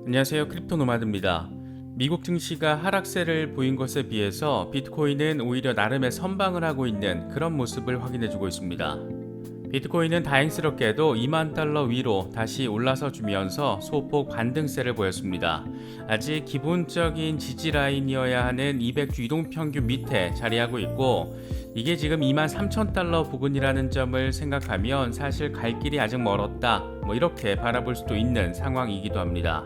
안녕하세요. 크립토 노마드입니다. 미국 증시가 하락세를 보인 것에 비해서 비트코인은 오히려 나름의 선방을 하고 있는 그런 모습을 확인해주고 있습니다. 비트코인은 다행스럽게도 2만 달러 위로 다시 올라서 주면서 소폭 반등세를 보였습니다. 아직 기본적인 지지 라인이어야 하는 200주 이동평균 밑에 자리하고 있고, 이게 지금 2만 3천 달러 부근이라는 점을 생각하면 사실 갈 길이 아직 멀었다, 이렇게 바라볼 수도 있는 상황이기도 합니다.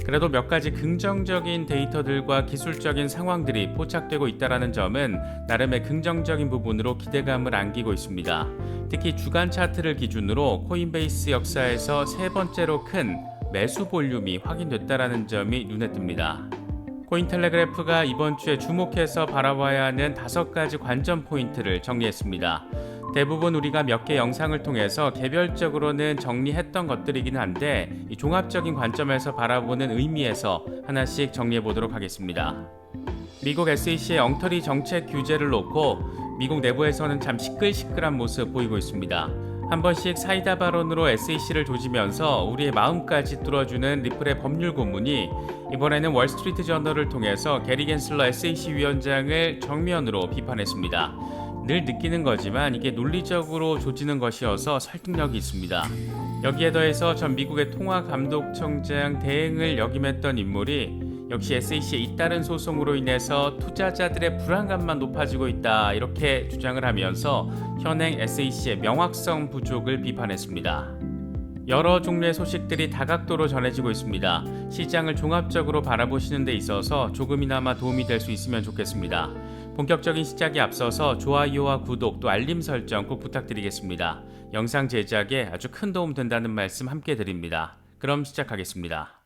그래도 몇 가지 긍정적인 데이터들과 기술적인 상황들이 포착되고 있다는 점은 나름의 긍정적인 부분으로 기대감을 안기고 있습니다. 특히 주간 차트를 기준으로 코인베이스 역사에서 세 번째로 큰 매수 볼륨이 확인됐다는 점이 눈에 띕니다. 코인텔레그래프가 이번 주에 주목해서 바라봐야 하는 5가지 관전 포인트를 정리했습니다. 대부분 우리가 몇 개 영상을 통해서 개별적으로는 정리했던 것들이긴 한데, 이 종합적인 관점에서 바라보는 의미에서 하나씩 정리해 보도록 하겠습니다. 미국 SEC의 엉터리 정책 규제를 놓고 미국 내부에서는 참 시끌시끌한 모습 보이고 있습니다. 한 번씩 사이다 발언으로 SEC를 조지면서 우리의 마음까지 뚫어주는 리플의 법률 고문이 이번에는 월스트리트 저널을 통해서 게리 겐슬러 SEC 위원장을 정면으로 비판했습니다. 늘 느끼는 거지만 이게 논리적으로 조지는 것이어서 설득력이 있습니다. 여기에 더해서 전 미국의 통화감독청장 대행을 역임했던 인물이 역시 SEC의 잇따른 소송으로 인해서 투자자들의 불안감만 높아지고 있다, 이렇게 주장을 하면서 현행 SEC의 명확성 부족을 비판했습니다. 여러 종류의 소식들이 다각도로 전해지고 있습니다. 시장을 종합적으로 바라보시는 데 있어서 조금이나마 도움이 될 수 있으면 좋겠습니다. 본격적인 시작에 앞서서 좋아요와 구독 또 알림 설정 꼭 부탁드리겠습니다. 영상 제작에 아주 큰 도움 된다는 말씀 함께 드립니다. 그럼 시작하겠습니다.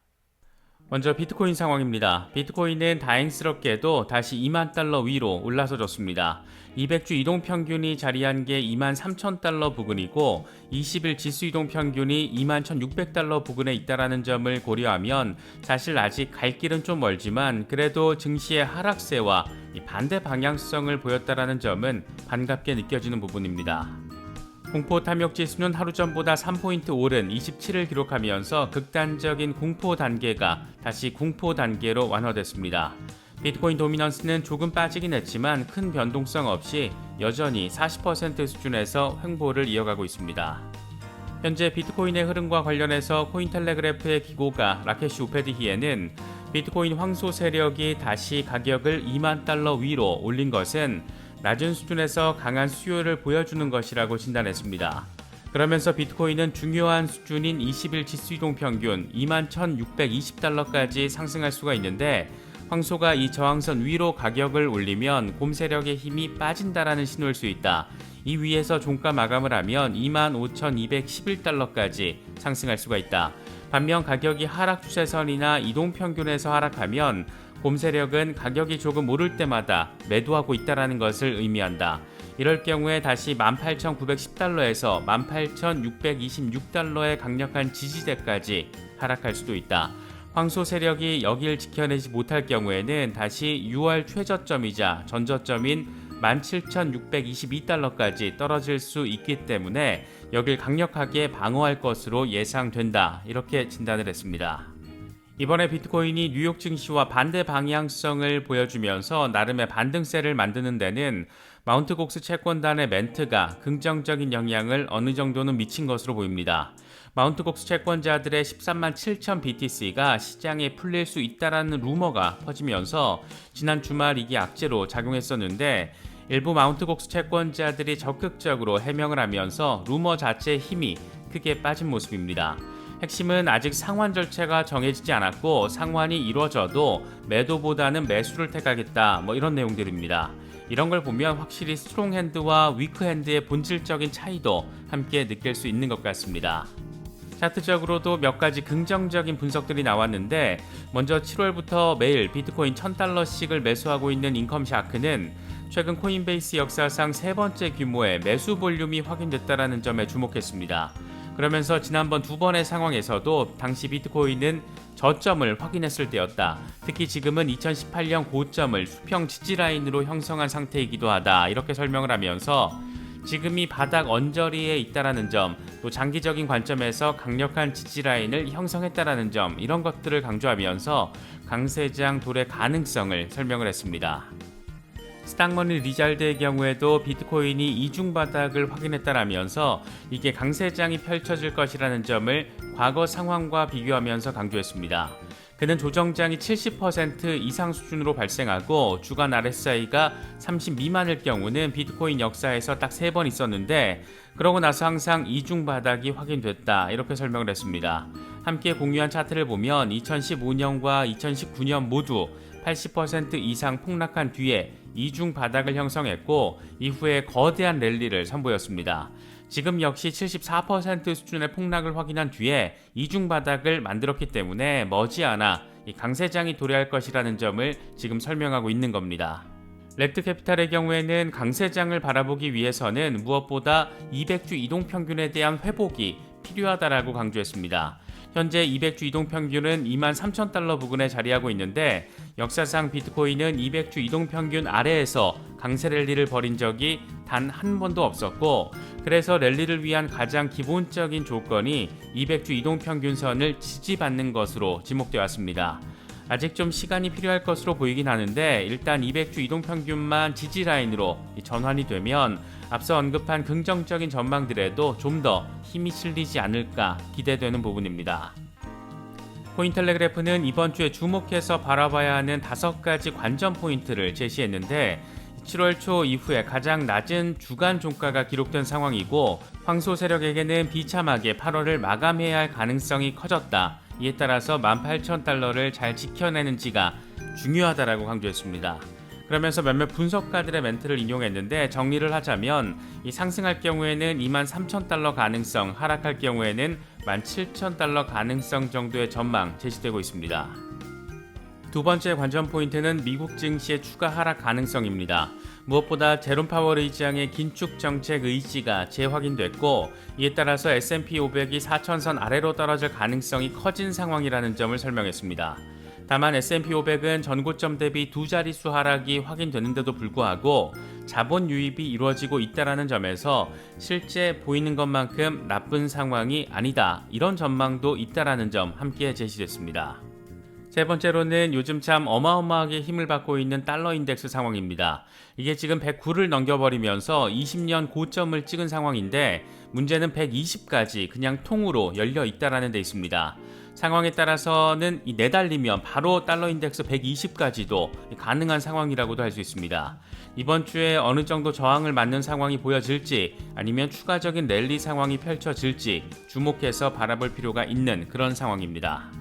먼저 비트코인 상황입니다. 비트코인은 다행스럽게도 다시 2만 달러 위로 올라서졌습니다. 200주 이동평균이 자리한 게 2만 3천 달러 부근이고 20일 지수 이동평균이 2만 1,600달러 부근에 있다는 점을 고려하면 사실 아직 갈 길은 좀 멀지만 그래도 증시의 하락세와 반대 방향성을 보였다는 점은 반갑게 느껴지는 부분입니다. 공포 탐욕 지수는 하루 전보다 3포인트 오른 27을 기록하면서 극단적인 공포 단계가 다시 공포 단계로 완화됐습니다. 비트코인 도미넌스는 조금 빠지긴 했지만 큰 변동성 없이 여전히 40% 수준에서 횡보를 이어가고 있습니다. 현재 비트코인의 흐름과 관련해서 코인텔레그래프의 기고가 라케시 우페디히에는 비트코인 황소 세력이 다시 가격을 2만 달러 위로 올린 것은 낮은 수준에서 강한 수요를 보여주는 것이라고 진단했습니다. 그러면서 비트코인은 중요한 수준인 20일 지수 이동 평균 21,620달러까지 상승할 수가 있는데, 황소가 이 저항선 위로 가격을 올리면 곰 세력의 힘이 빠진다라는 신호일 수 있다. 이 위에서 종가 마감을 하면 25,211달러까지 상승할 수가 있다. 반면 가격이 하락 추세선이나 이동 평균에서 하락하면 곰 세력은 가격이 조금 오를 때마다 매도하고 있다는 것을 의미한다. 이럴 경우에 다시 18,910달러에서 18,626달러의 강력한 지지대까지 하락할 수도 있다. 황소 세력이 여기를 지켜내지 못할 경우에는 다시 6월 최저점이자 전저점인 17,622달러까지 떨어질 수 있기 때문에 여길 강력하게 방어할 것으로 예상된다, 이렇게 진단을 했습니다. 이번에 비트코인이 뉴욕 증시와 반대 방향성을 보여주면서 나름의 반등세를 만드는 데는 마운트 곡스 채권단의 멘트가 긍정적인 영향을 어느 정도는 미친 것으로 보입니다. 마운트 곡스 채권자들의 13만 7천 BTC가 시장에 풀릴 수 있다라는 루머가 퍼지면서 지난 주말 이게 악재로 작용했었는데, 일부 마운트 곡스 채권자들이 적극적으로 해명을 하면서 루머 자체의 힘이 크게 빠진 모습입니다. 핵심은 아직 상환 절차가 정해지지 않았고 상환이 이루어져도 매도보다는 매수를 택하겠다, 이런 내용들입니다. 이런 걸 보면 확실히 스트롱 핸드와 위크 핸드의 본질적인 차이도 함께 느낄 수 있는 것 같습니다. 차트적으로도 몇 가지 긍정적인 분석들이 나왔는데, 먼저 7월부터 매일 비트코인 1,000달러씩을 매수하고 있는 인컴샤크는 최근 코인베이스 역사상 세 번째 규모의 매수 볼륨이 확인됐다는 점에 주목했습니다. 그러면서 지난번 두 번의 상황에서도 당시 비트코인은 저점을 확인했을 때였다. 특히 지금은 2018년 고점을 수평 지지라인으로 형성한 상태이기도 하다, 이렇게 설명을 하면서 지금이 바닥 언저리에 있다라는 점, 또 장기적인 관점에서 강력한 지지 라인을 형성했다라는 점, 이런 것들을 강조하면서 강세장 도래 가능성을 설명을 했습니다. 스탁머니 리잘드의 경우에도 비트코인이 이중 바닥을 확인했다라면서 이게 강세장이 펼쳐질 것이라는 점을 과거 상황과 비교하면서 강조했습니다. 그는 조정장이 70% 이상 수준으로 발생하고 주간 RSI가 30 미만일 경우는 비트코인 역사에서 딱 3번 있었는데, 그러고 나서 항상 이중 바닥이 확인됐다, 이렇게 설명을 했습니다. 함께 공유한 차트를 보면 2015년과 2019년 모두 80% 이상 폭락한 뒤에 이중 바닥을 형성했고 이후에 거대한 랠리를 선보였습니다. 지금 역시 74% 수준의 폭락을 확인한 뒤에 이중 바닥을 만들었기 때문에 머지않아 강세장이 도래할 것이라는 점을 지금 설명하고 있는 겁니다. 렉트캐피탈의 경우에는 강세장을 바라보기 위해서는 무엇보다 200주 이동평균에 대한 회복이 필요하다라고 강조했습니다. 현재 200주 이동평균은 23,000달러 부근에 자리하고 있는데, 역사상 비트코인은 200주 이동평균 아래에서 강세 랠리를 벌인 적이 단 한 번도 없었고, 그래서 랠리를 위한 가장 기본적인 조건이 200주 이동평균선을 지지받는 것으로 지목되어 왔습니다. 아직 좀 시간이 필요할 것으로 보이긴 하는데, 일단 200주 이동평균만 지지 라인으로 전환이 되면 앞서 언급한 긍정적인 전망들에도 좀 더 힘이 실리지 않을까 기대되는 부분입니다. 코인텔레그래프는 이번 주에 주목해서 바라봐야 하는 5가지 관전 포인트를 제시했는데, 7월 초 이후에 가장 낮은 주간 종가가 기록된 상황이고, 황소 세력에게는 비참하게 8월을 마감해야 할 가능성이 커졌다. 이에 따라서 18,000달러를 잘 지켜내는지가 중요하다라고 강조했습니다. 그러면서 몇몇 분석가들의 멘트를 인용했는데, 정리를 하자면 이 상승할 경우에는 23,000달러 가능성, 하락할 경우에는 17,000달러 가능성 정도의 전망 제시되고 있습니다. 두 번째 관전 포인트는 미국 증시의 추가 하락 가능성입니다. 무엇보다 제롬 파월 의장의 긴축 정책 의지가 재확인됐고, 이에 따라서 S&P 500이 4,000선 아래로 떨어질 가능성이 커진 상황이라는 점을 설명했습니다. 다만 S&P 500은 전고점 대비 두 자릿수 하락이 확인되는데도 불구하고 자본 유입이 이루어지고 있다는 점에서 실제 보이는 것만큼 나쁜 상황이 아니다, 이런 전망도 있다는 점 함께 제시됐습니다. 세 번째로는 요즘 참 어마어마하게 힘을 받고 있는 달러 인덱스 상황입니다. 이게 지금 109를 넘겨버리면서 20년 고점을 찍은 상황인데, 문제는 120까지 그냥 통으로 열려 있다는 데 있습니다. 상황에 따라서는 내달리면 바로 달러 인덱스 120까지도 가능한 상황이라고도 할 수 있습니다. 이번 주에 어느 정도 저항을 맞는 상황이 보여질지, 아니면 추가적인 랠리 상황이 펼쳐질지 주목해서 바라볼 필요가 있는 그런 상황입니다.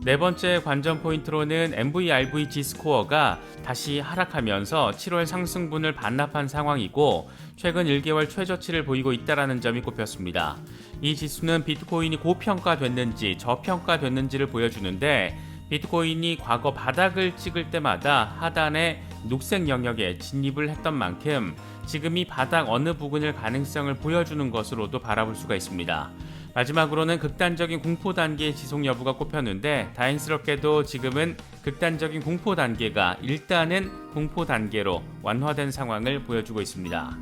네 번째 관전 포인트로는 MVRV G스코어가 다시 하락하면서 7월 상승분을 반납한 상황이고, 최근 1개월 최저치를 보이고 있다는 점이 꼽혔습니다. 이 지수는 비트코인이 고평가됐는지 저평가됐는지를 보여주는데, 비트코인이 과거 바닥을 찍을 때마다 하단의 녹색 영역에 진입을 했던 만큼 지금 이 바닥 어느 부근일 가능성을 보여주는 것으로도 바라볼 수가 있습니다. 마지막으로는 극단적인 공포 단계의 지속 여부가 꼽혔는데, 다행스럽게도 지금은 극단적인 공포 단계가 일단은 공포 단계로 완화된 상황을 보여주고 있습니다.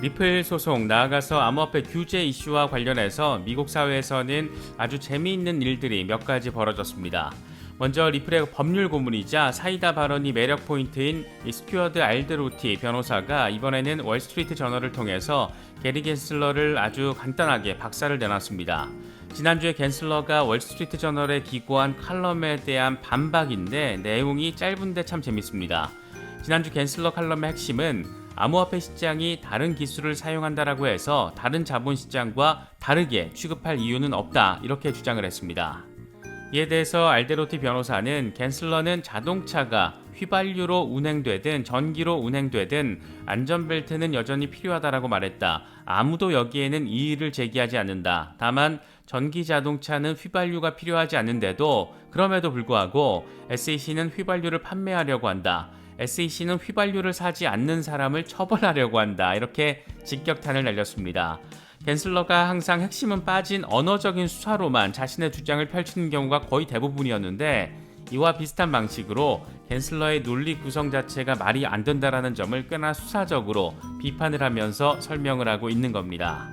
리플 소송, 나아가서 암호화폐 규제 이슈와 관련해서 미국 사회에서는 아주 재미있는 일들이 몇 가지 벌어졌습니다. 먼저 리플의 법률 고문이자 사이다 발언이 매력 포인트인 스튜어드 알드로티 변호사가 이번에는 월스트리트 저널을 통해서 게리 갠슬러를 아주 간단하게 박살을 내놨습니다. 지난주에 갠슬러가 월스트리트 저널에 기고한 칼럼에 대한 반박인데, 내용이 짧은데 참 재밌습니다. 지난주 갠슬러 칼럼의 핵심은 암호화폐 시장이 다른 기술을 사용한다라고 해서 다른 자본시장과 다르게 취급할 이유는 없다, 이렇게 주장을 했습니다. 이에 대해서 알데로티 변호사는 갠슬러는 자동차가 휘발유로 운행되든 전기로 운행되든 안전벨트는 여전히 필요하다라고 말했다. 아무도 여기에는 이의를 제기하지 않는다. 다만 전기 자동차는 휘발유가 필요하지 않는데도 그럼에도 불구하고 SEC는 휘발유를 판매하려고 한다. SEC는 휘발유를 사지 않는 사람을 처벌하려고 한다. 이렇게 직격탄을 날렸습니다. 갠슬러가 항상 핵심은 빠진 언어적인 수사로만 자신의 주장을 펼치는 경우가 거의 대부분이었는데, 이와 비슷한 방식으로 겐슬러의 논리 구성 자체가 말이 안 된다라는 점을 꽤나 수사적으로 비판을 하면서 설명을 하고 있는 겁니다.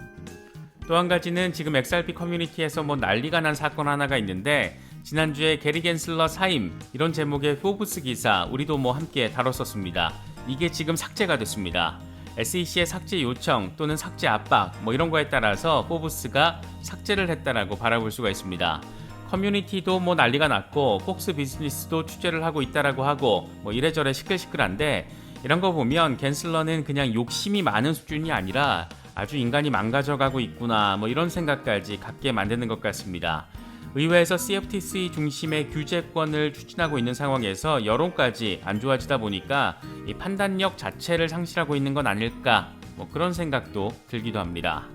또 한 가지는 지금 XRP 커뮤니티에서 난리가 난 사건 하나가 있는데, 지난주에 게리 겐슬러 사임 이런 제목의 포브스 기사 우리도 함께 다뤘었습니다. 이게 지금 삭제가 됐습니다. SEC의 삭제 요청 또는 삭제 압박 이런 거에 따라서 포브스가 삭제를 했다라고 바라볼 수가 있습니다. 커뮤니티도 난리가 났고 폭스 비즈니스도 취재를 하고 있다라고 하고 이래저래 시끌시끌한데, 이런 거 보면 겐슬러는 그냥 욕심이 많은 수준이 아니라 아주 인간이 망가져가고 있구나 이런 생각까지 갖게 만드는 것 같습니다. 의회에서 CFTC 중심의 규제권을 추진하고 있는 상황에서 여론까지 안 좋아지다 보니까 이 판단력 자체를 상실하고 있는 건 아닐까 그런 생각도 들기도 합니다.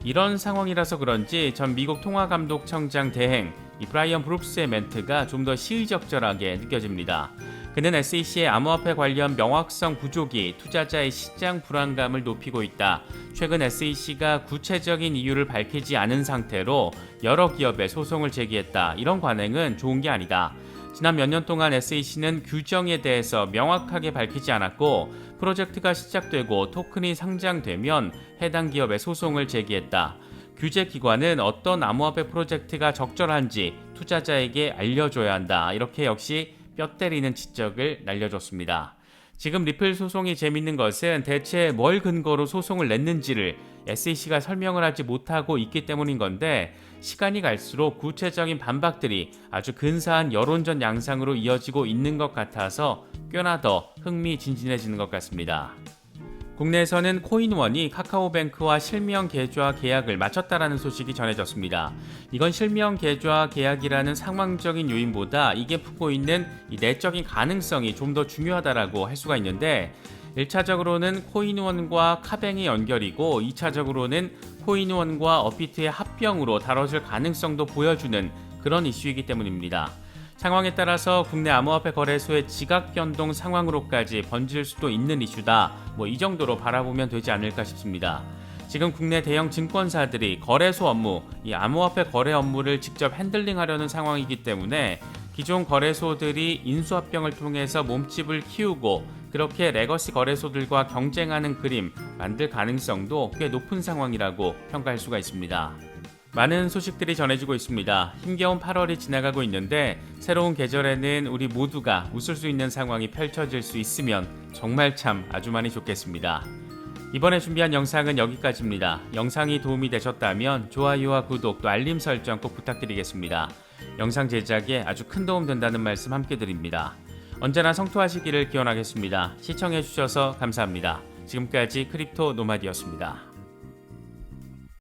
이런 상황이라서 그런지 전 미국 통화감독청장 대행 이 브라이언 브룩스의 멘트가 좀 더 시의적절하게 느껴집니다. 그는 SEC의 암호화폐 관련 명확성 부족이 투자자의 시장 불안감을 높이고 있다. 최근 SEC가 구체적인 이유를 밝히지 않은 상태로 여러 기업에 소송을 제기했다. 이런 관행은 좋은 게 아니다. 지난 몇 년 동안 SEC는 규정에 대해서 명확하게 밝히지 않았고, 프로젝트가 시작되고 토큰이 상장되면 해당 기업에 소송을 제기했다. 규제기관은 어떤 암호화폐 프로젝트가 적절한지 투자자에게 알려줘야 한다. 이렇게 역시 뼈 때리는 지적을 날려줬습니다. 지금 리플 소송이 재밌는 것은 대체 뭘 근거로 소송을 냈는지를 SEC가 설명을 하지 못하고 있기 때문인 건데, 시간이 갈수록 구체적인 반박들이 아주 근사한 여론전 양상으로 이어지고 있는 것 같아서 꽤나 더 흥미진진해지는 것 같습니다. 국내에서는 코인원이 카카오뱅크와 실명 계좌 계약을 마쳤다라는 소식이 전해졌습니다. 이건 실명 계좌 계약이라는 상황적인 요인보다 이게 품고 있는 이 내적인 가능성이 좀 더 중요하다라고 할 수가 있는데, 1차적으로는 코인원과 카뱅의 연결이고 2차적으로는 코인원과 업비트의 합병으로 다뤄질 가능성도 보여주는 그런 이슈이기 때문입니다. 상황에 따라서 국내 암호화폐 거래소의 지각 변동 상황으로까지 번질 수도 있는 이슈다. 이 정도로 바라보면 되지 않을까 싶습니다. 지금 국내 대형 증권사들이 거래소 업무, 이 암호화폐 거래 업무를 직접 핸들링하려는 상황이기 때문에 기존 거래소들이 인수합병을 통해서 몸집을 키우고 그렇게 레거시 거래소들과 경쟁하는 그림 만들 가능성도 꽤 높은 상황이라고 평가할 수가 있습니다. 많은 소식들이 전해지고 있습니다. 힘겨운 8월이 지나가고 있는데 새로운 계절에는 우리 모두가 웃을 수 있는 상황이 펼쳐질 수 있으면 정말 참 아주 많이 좋겠습니다. 이번에 준비한 영상은 여기까지입니다. 영상이 도움이 되셨다면 좋아요와 구독 또 알림 설정 꼭 부탁드리겠습니다. 영상 제작에 아주 큰 도움 된다는 말씀 함께 드립니다. 언제나 성투하시기를 기원하겠습니다. 시청해주셔서 감사합니다. 지금까지 크립토 노마디였습니다.